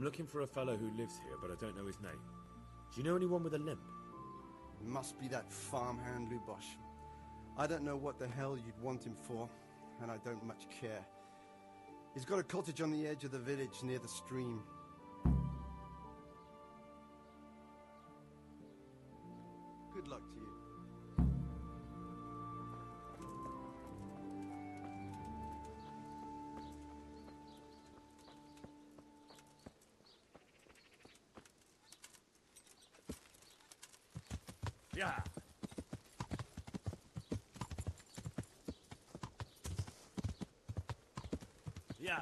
looking for a fellow who lives here, but I don't know his name. Do you know anyone with a limp? Must be that farmhand Lubosh. I don't know what the hell you'd want him for, and I don't much care. He's got a cottage on the edge of the village near the stream. Good luck to you. Yeah. Yeah.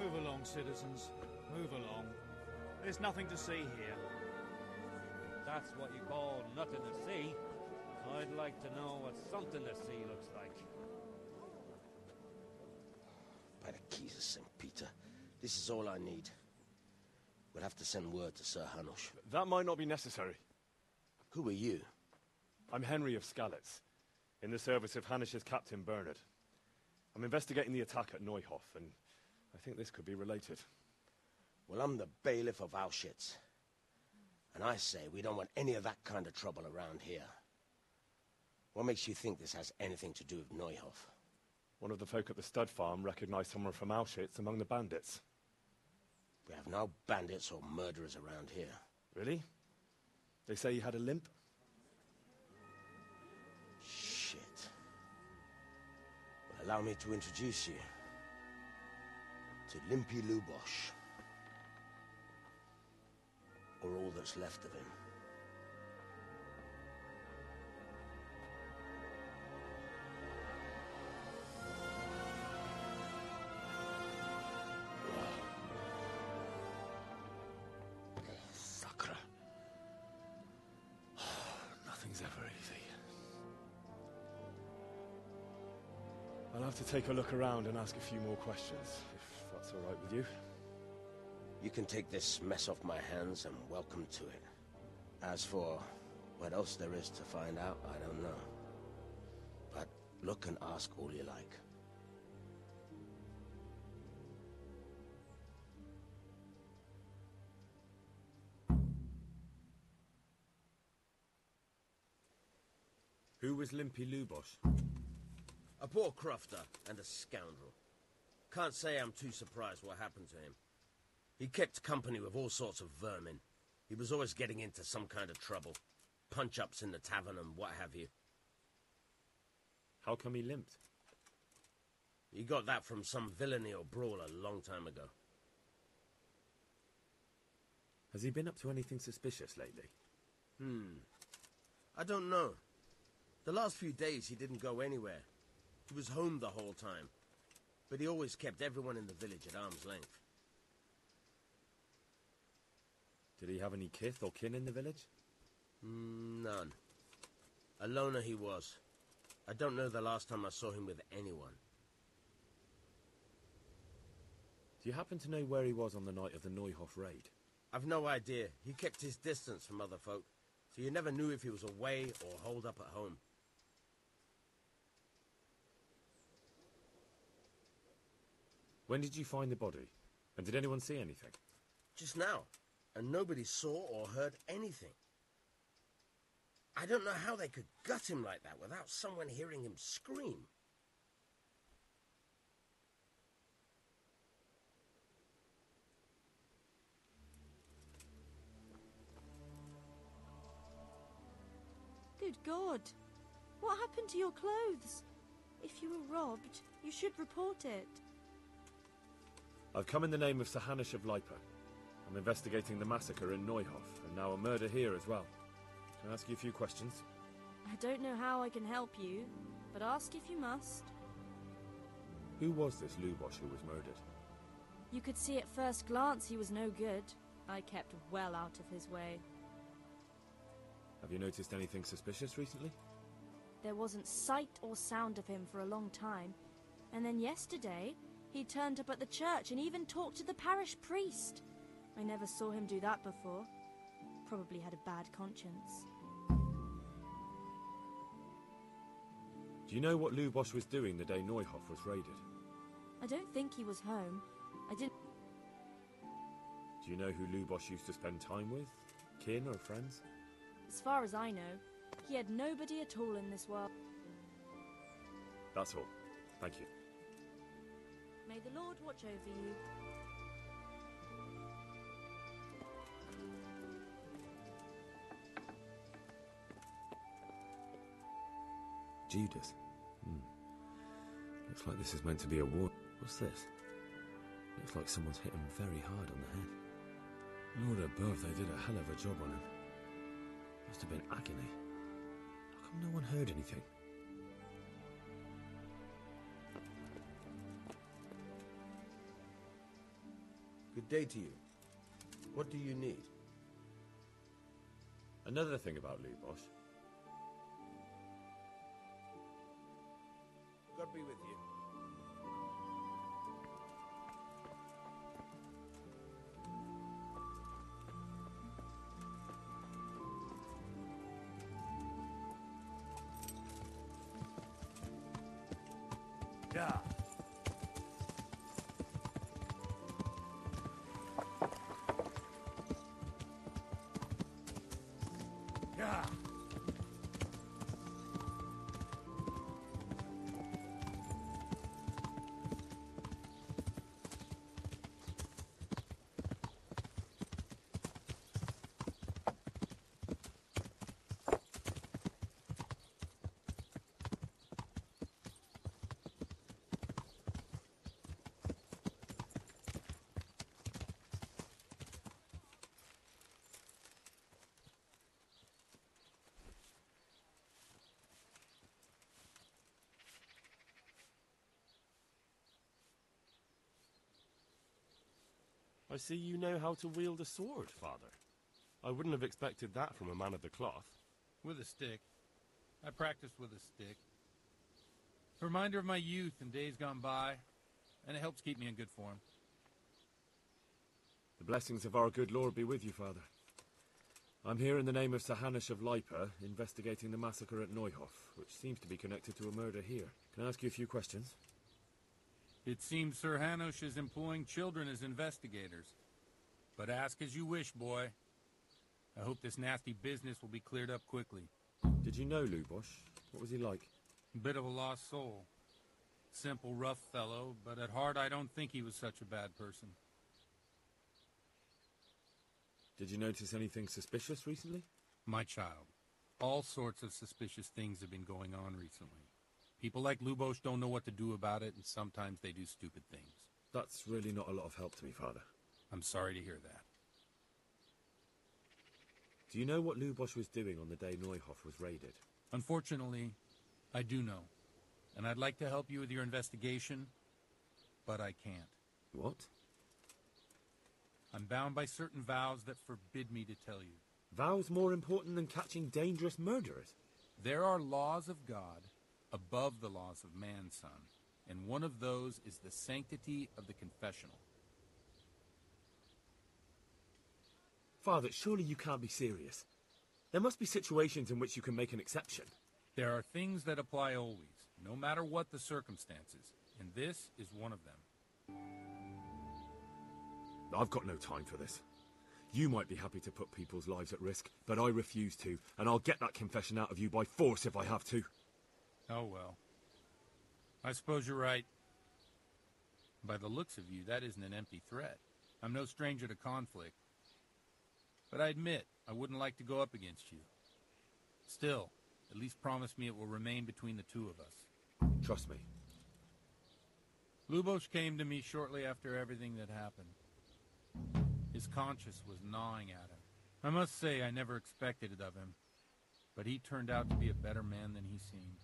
Move along, citizens. Move along. There's nothing to see here. That's what you call nothing to see. I'd like to know what something to see looks like. By the keys of St. Peter, this is all I need. We'll have to send word to Sir Hanush. That might not be necessary. Who are you? I'm Henry of Skalitz, in the service of Hanush's Captain Bernard. I'm investigating the attack at Neuhof, and I think this could be related. Well, I'm the bailiff of Auschwitz. And I say we don't want any of that kind of trouble around here. What makes you think this has anything to do with Neuhof? One of the folk at the stud farm recognized someone from Auschwitz among the bandits. We have no bandits or murderers around here. Really? They say he had a limp? Shit. Well, allow me to introduce you to Limpy Lubosh. Or all that's left of him. Sakra. Nothing's ever easy. I'll have to take a look around and ask a few more questions, if that's all right with you. You can take this mess off my hands and welcome to it. As for what else there is to find out, I don't know. But look and ask all you like. Who was Limpy Lubosh? A poor crofter and a scoundrel. Can't say I'm too surprised what happened to him. He kept company with all sorts of vermin. He was always getting into some kind of trouble. Punch-ups in the tavern and what have you. How come he limped? He got that from some villainy or brawl a long time ago. Has he been up to anything suspicious lately? I don't know. The last few days he didn't go anywhere. He was home the whole time. But he always kept everyone in the village at arm's length. Did he have any kith or kin in the village? None. A loner he was. I don't know the last time I saw him with anyone. Do you happen to know where he was on the night of the Neuhof raid? I've no idea. He kept his distance from other folk, so you never knew if he was away or holed up at home. When did you find the body? And did anyone see anything? Just now. And nobody saw or heard anything. I don't know how they could gut him like that without someone hearing him scream. Good God. What happened to your clothes? If you were robbed, you should report it. I've come in the name of Sir Hanish of Lipa. I'm investigating the massacre in Neuhof, and now a murder here as well. Can I ask you a few questions? I don't know how I can help you, but ask if you must. Who was this Lubosh who was murdered? You could see at first glance he was no good. I kept well out of his way. Have you noticed anything suspicious recently? There wasn't sight or sound of him for a long time, and then yesterday he turned up at the church and even talked to the parish priest. I never saw him do that before. Probably had a bad conscience. Do you know what Lubosh was doing the day Neuhof was raided? I don't think he was home. I didn't... Do you know who Lubosh used to spend time with? Kin or friends? As far as I know, he had nobody at all in this world. That's all. Thank you. May the Lord watch over you. Judas. Looks like this is meant to be a war. What's this? Looks like someone's hit him very hard on the head. Lord above, they did a hell of a job on him. Must have been agony. How come no one heard anything? Good day to you. What do you need? Another thing about Lubosh. God be with you. Yeah. Yeah. I see you know how to wield a sword, Father. I wouldn't have expected that from a man of the cloth. With a stick. I practiced with a stick. A reminder of my youth and days gone by, and it helps keep me in good form. The blessings of our good Lord be with you, Father. I'm here in the name of Sir Hanish of Lipa, investigating the massacre at Neuhof, which seems to be connected to a murder here. Can I ask you a few questions? It seems Sir Hanush is employing children as investigators. But ask as you wish, boy. I hope this nasty business will be cleared up quickly. Did you know Lubosh? What was he like? Bit of a lost soul. Simple, rough fellow, but at heart I don't think he was such a bad person. Did you notice anything suspicious recently? My child, all sorts of suspicious things have been going on recently. People like Lubosh don't know what to do about it, and sometimes they do stupid things. That's really not a lot of help to me, Father. I'm sorry to hear that. Do you know what Lubosh was doing on the day Neuhof was raided? Unfortunately, I do know. And I'd like to help you with your investigation, but I can't. What? I'm bound by certain vows that forbid me to tell you. Vows more important than catching dangerous murderers? There are laws of God above the laws of man, son, and one of those is the sanctity of the confessional. Father, surely you can't be serious. There must be situations in which you can make an exception. There are things that apply always, no matter what the circumstances, and this is one of them. I've got no time for this. You might be happy to put people's lives at risk, but I refuse to, and I'll get that confession out of you by force if I have to. Oh, well. I suppose you're right. By the looks of you, that isn't an empty threat. I'm no stranger to conflict. But I admit, I wouldn't like to go up against you. Still, at least promise me it will remain between the two of us. Trust me. Lubosh came to me shortly after everything that happened. His conscience was gnawing at him. I must say I never expected it of him, but he turned out to be a better man than he seemed.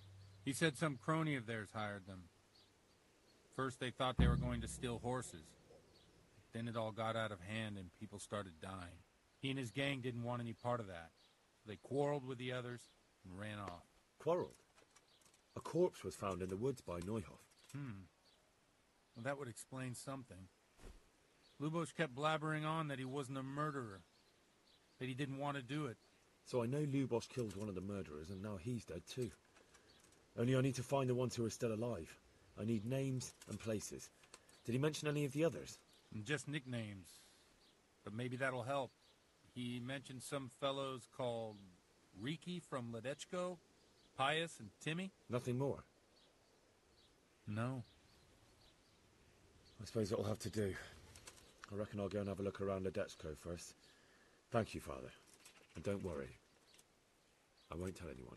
He said some crony of theirs hired them. First they thought they were going to steal horses. Then it all got out of hand and people started dying. He and his gang didn't want any part of that. So they quarreled with the others and ran off. Quarreled? A corpse was found in the woods by Neuhoff. Well, that would explain something. Lubosh kept blabbering on that he wasn't a murderer, that he didn't want to do it. So I know Lubosh killed one of the murderers, and now he's dead too. Only I need to find the ones who are still alive. I need names and places. Did he mention any of the others? Just nicknames. But maybe that'll help. He mentioned some fellows called Riki from Ledechko, Pius and Timmy. Nothing more? No. I suppose it'll have to do. I reckon I'll go and have a look around Ledechko first. Thank you, Father. And don't worry. I won't tell anyone.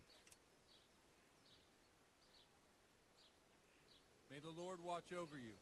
May the Lord watch over you.